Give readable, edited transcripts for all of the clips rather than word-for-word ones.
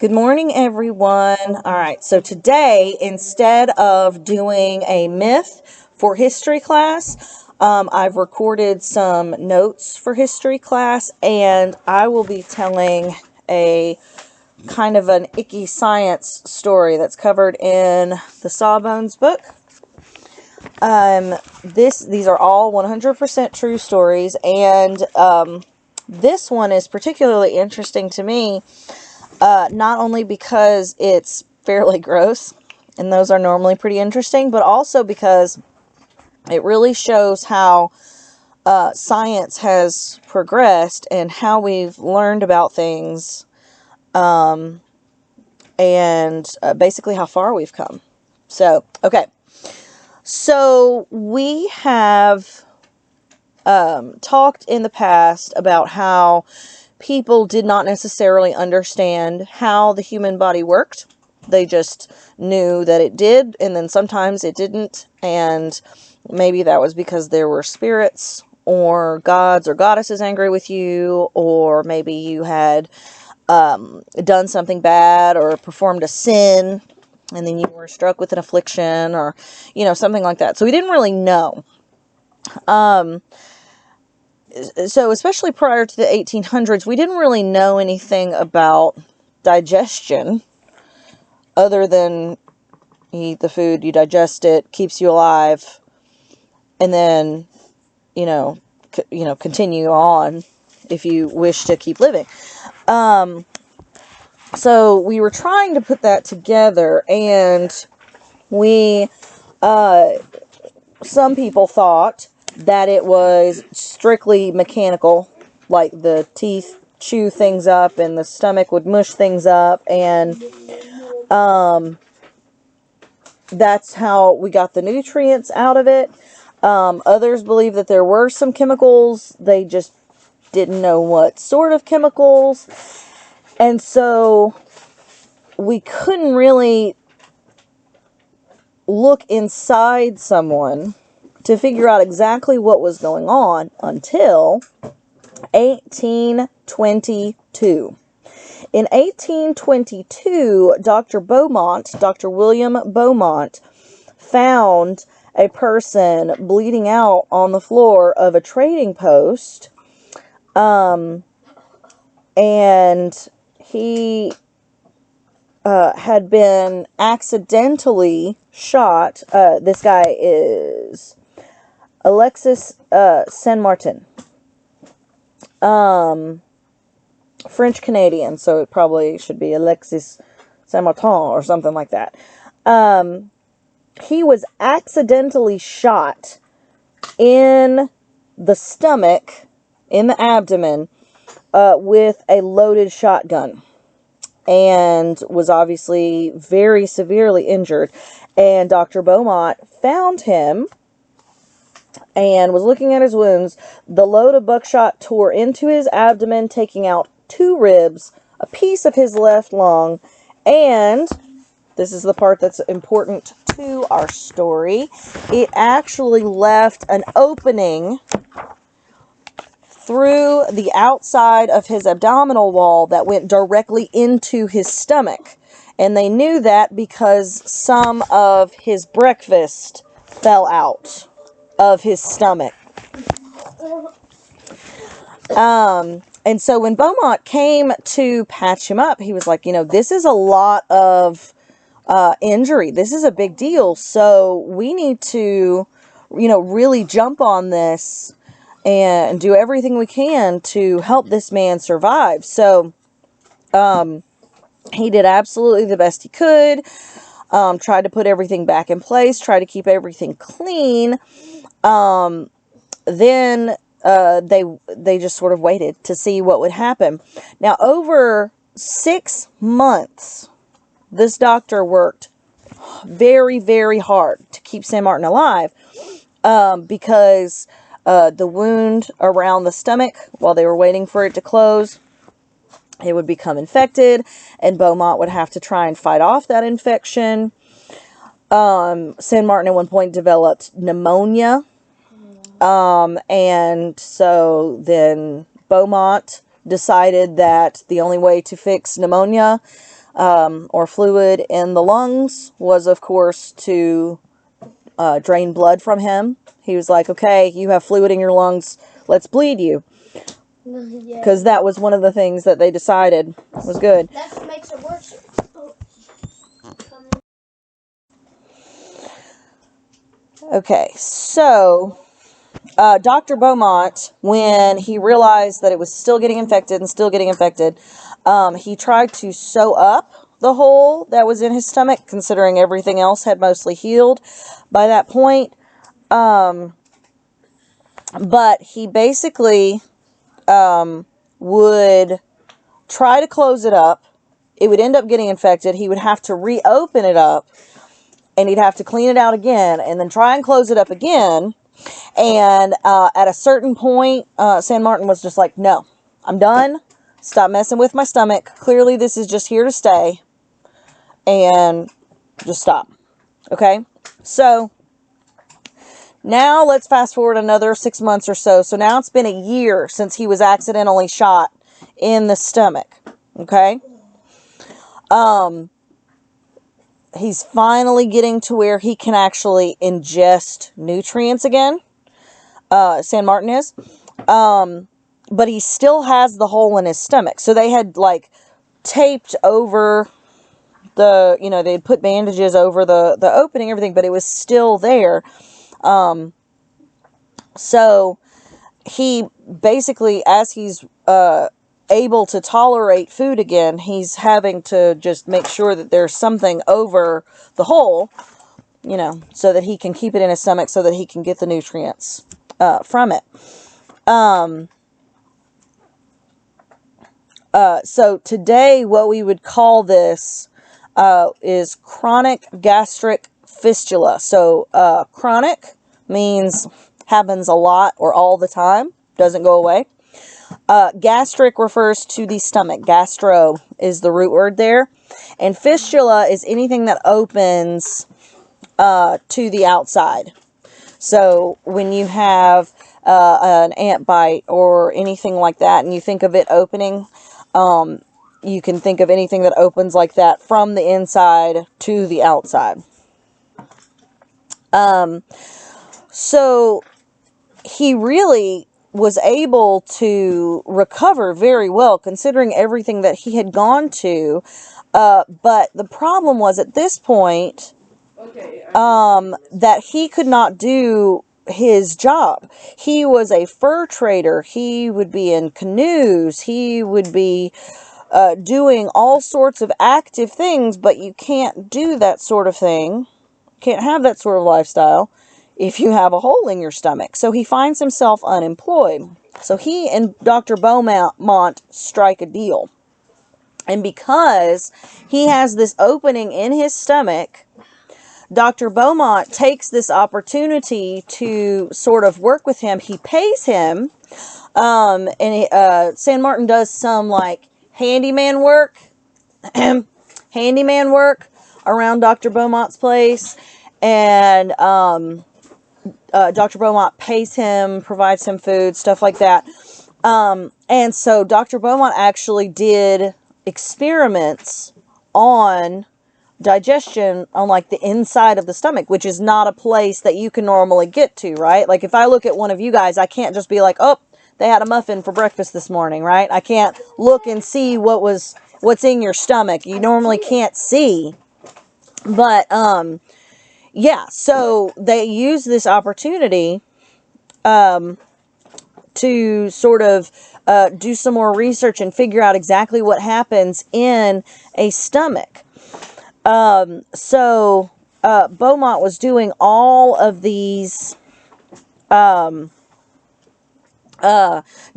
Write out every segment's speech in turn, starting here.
Good morning, everyone. All right, so today, instead of doing a myth for history class, I've recorded some notes for history class, and I will be telling a kind of an icky science story that's covered in the Sawbones book. These are all 100% true stories, and this one is particularly interesting to me. Not only because it's fairly gross, and those are normally pretty interesting, but also because it really shows how science has progressed and how we've learned about things, and basically how far we've come. So, okay. So, we have talked in the past about how people did not necessarily understand how the human body worked. They just knew that it did, and then sometimes it didn't, and maybe that was because there were spirits or gods or goddesses angry with you, or maybe you had done something bad or performed a sin, and then you were struck with an affliction, or, something like that. So we didn't really know. So especially prior to the 1800s, we didn't really know anything about digestion other than you eat the food, you digest it, keeps you alive, and then, continue on if you wish to keep living. So we were trying to put that together, and some people thought that it was strictly mechanical, like the teeth chew things up and the stomach would mush things up, and that's how we got the nutrients out of it. Others believe that there were some chemicals, they just didn't know what sort of chemicals, and so we couldn't really look inside someone to figure out exactly what was going on until 1822. In 1822, Dr. William Beaumont, found a person bleeding out on the floor of a trading post, and he had been accidentally shot. This guy is Alexis Saint-Martin. French Canadian, so it probably should be Alexis Saint-Martin or something like that. He was accidentally shot in the stomach, in the abdomen, with a loaded shotgun, and was obviously very severely injured. And Dr. Beaumont found him and was looking at his wounds. The load of buckshot tore into his abdomen, taking out 2 ribs, a piece of his left lung, and this is the part that's important to our story, it actually left an opening through the outside of his abdominal wall that went directly into his stomach. And they knew that because some of his breakfast fell out of his stomach. And so when Beaumont came to patch him up, he was like, this is a lot of injury. This is a big deal. So we need to, really jump on this and do everything we can to help this man survive. So he did absolutely the best he could. Tried to put everything back in place. Tried to keep everything clean. Then they just sort of waited to see what would happen. Now, over 6 months, this doctor worked very, very hard to keep Saint-Martin alive, because the wound around the stomach, while they were waiting for it to close, it would become infected, and Beaumont would have to try and fight off that infection. Saint-Martin at one point developed pneumonia. And so then Beaumont decided that the only way to fix pneumonia or fluid in the lungs was, of course, to drain blood from him. He was like, okay, you have fluid in your lungs, let's bleed you. Because that was one of the things that they decided was good. That's what makes it worse. Okay, so Dr. Beaumont, when he realized that it was still getting infected and still getting infected, he tried to sew up the hole that was in his stomach, considering everything else had mostly healed by that point. But he basically would try to close it up. It would end up getting infected. He would have to reopen it up, and he'd have to clean it out again, and then try and close it up again. And at a certain point, San Martin was just like, no, I'm done. Stop messing with my stomach. Clearly, this is just here to stay. And just stop. Okay? So, now let's fast forward another 6 months or so. So now it's been a year since he was accidentally shot in the stomach. Okay? He's finally getting to where he can actually ingest nutrients again. San Martin is. But he still has the hole in his stomach. So they had, like, taped over the, you know, they'd put bandages over the opening, everything, but it was still there. So he basically, as he's able to tolerate food again, he's having to just make sure that there's something over the hole, you know, so that he can keep it in his stomach so that he can get the nutrients from it. So today what we would call this is chronic gastric fistula. So chronic means happens a lot or all the time, doesn't go away. Gastric refers to the stomach. Gastro is the root word there. And fistula is anything that opens to the outside. So when you have an ant bite or anything like that, and you think of it opening, you can think of anything that opens like that from the inside to the outside. So he really was able to recover very well, considering everything that he had gone to. But the problem was at this point that he could not do his job. He was a fur trader. He would be in canoes. He would be doing all sorts of active things, but you can't do that sort of thing. Can't have that sort of lifestyle if you have a hole in your stomach. So he finds himself unemployed. So he and Dr. Beaumont strike a deal. And because he has this opening in his stomach, Dr. Beaumont takes this opportunity to sort of work with him. He pays him, and San Martin does some, like, handyman work around Dr. Beaumont's place. And Dr. Beaumont pays him, provides him food, stuff like that. And so Dr. Beaumont actually did experiments on digestion on, like, the inside of the stomach, which is not a place that you can normally get to, right? Like, if I look at one of you guys, I can't just be like, oh, they had a muffin for breakfast this morning, right? I can't look and see what's in your stomach. You normally can't see. But, yeah, so they use this opportunity to sort of do some more research and figure out exactly what happens in a stomach. So Beaumont was doing all of these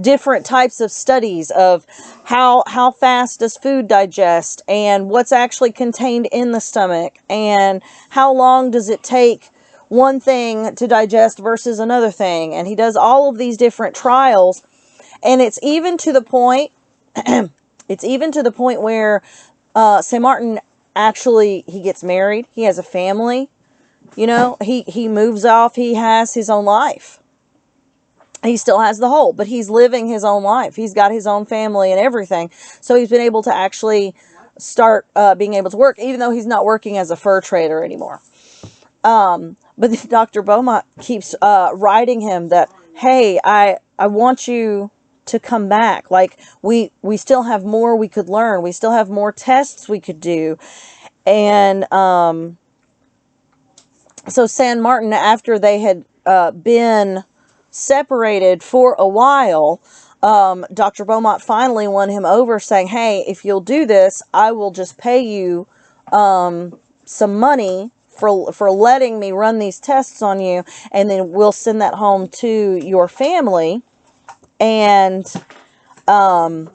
different types of studies of how fast does food digest, and what's actually contained in the stomach, and how long does it take one thing to digest versus another thing. And he does all of these different trials, and it's even to the point where St. Martin actually, he gets married, he has a family, you know, he moves off, he has his own life. He still has the hole, but he's living his own life. He's got his own family and everything. So he's been able to actually start being able to work, even though he's not working as a fur trader anymore. But Dr. Beaumont keeps writing him that, hey, I want you to come back. Like, we still have more we could learn. We still have more tests we could do. And so San Martin, after they had been separated for a while, Dr. Beaumont finally won him over, saying, hey, if you'll do this, I will just pay you some money for letting me run these tests on you, and then we'll send that home to your family. And so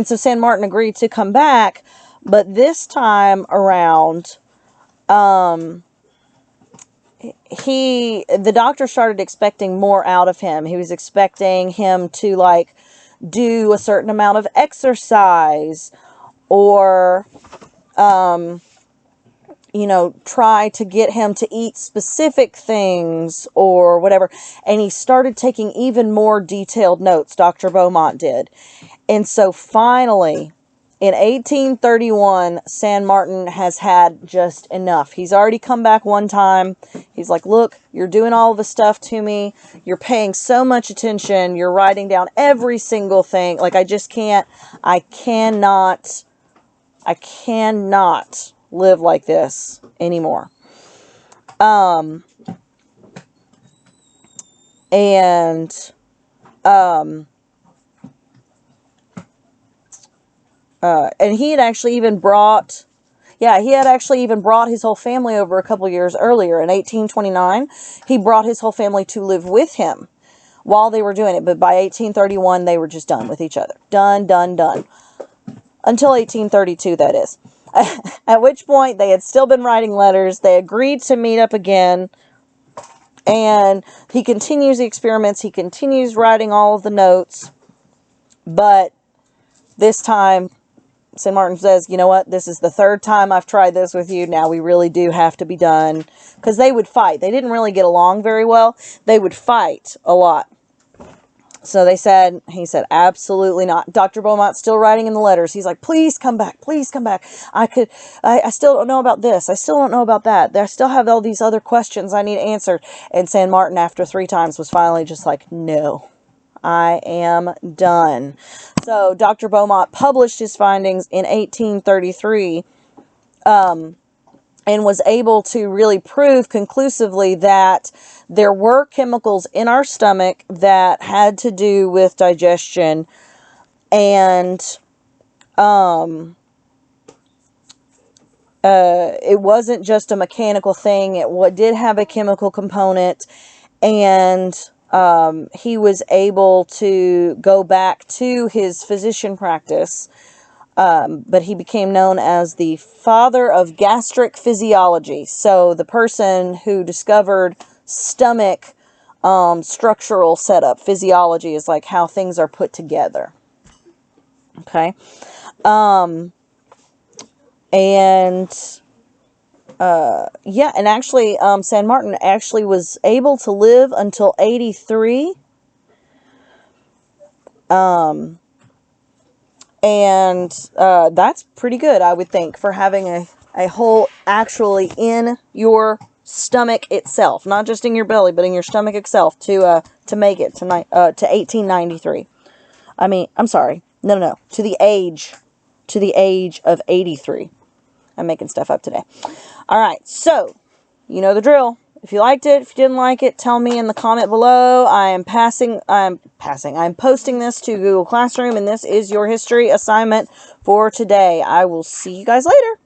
San Martin agreed to come back, but this time around, the doctor started expecting more out of him. He was expecting him to, like, do a certain amount of exercise, or try to get him to eat specific things or whatever. And he started taking even more detailed notes, Dr. Beaumont did. And so finally, in 1831, San Martin has had just enough. He's already come back one time. He's like, look, you're doing all the stuff to me. You're paying so much attention. You're writing down every single thing. Like, I cannot live like this anymore. And he had actually even brought his whole family over a couple years earlier. In 1829, he brought his whole family to live with him while they were doing it. But by 1831, they were just done with each other. Done. Until 1832, that is. At which point, they had still been writing letters. They agreed to meet up again. And he continues the experiments. He continues writing all of the notes. But this time, St. Martin says, you know what? This is the third time I've tried this with you. Now we really do have to be done. Because they would fight. They didn't really get along very well. They would fight a lot. So he said, absolutely not. Dr. Beaumont's still writing in the letters. He's like, please come back. Please come back. I still don't know about this. I still don't know about that. I still have all these other questions I need answered. And San Martin, after 3 times, was finally just like, no, I am done. So Dr. Beaumont published his findings in 1833, and was able to really prove conclusively that there were chemicals in our stomach that had to do with digestion, and it wasn't just a mechanical thing. It did have a chemical component, and he was able to go back to his physician practice. But he became known as the father of gastric physiology. So the person who discovered stomach structural setup. Physiology is like how things are put together. Okay. And actually, San Martin actually was able to live until 83. And that's pretty good, I would think, for having a hole actually in your stomach itself, not just in your belly, but in your stomach itself, to make it to 1893. I mean, I'm sorry, no, to the age of 83. I'm making stuff up today. All right, so you know the drill. If you liked it, if you didn't like it, tell me in the comment below. I'm posting this to Google Classroom, and this is your history assignment for today. I will see you guys later.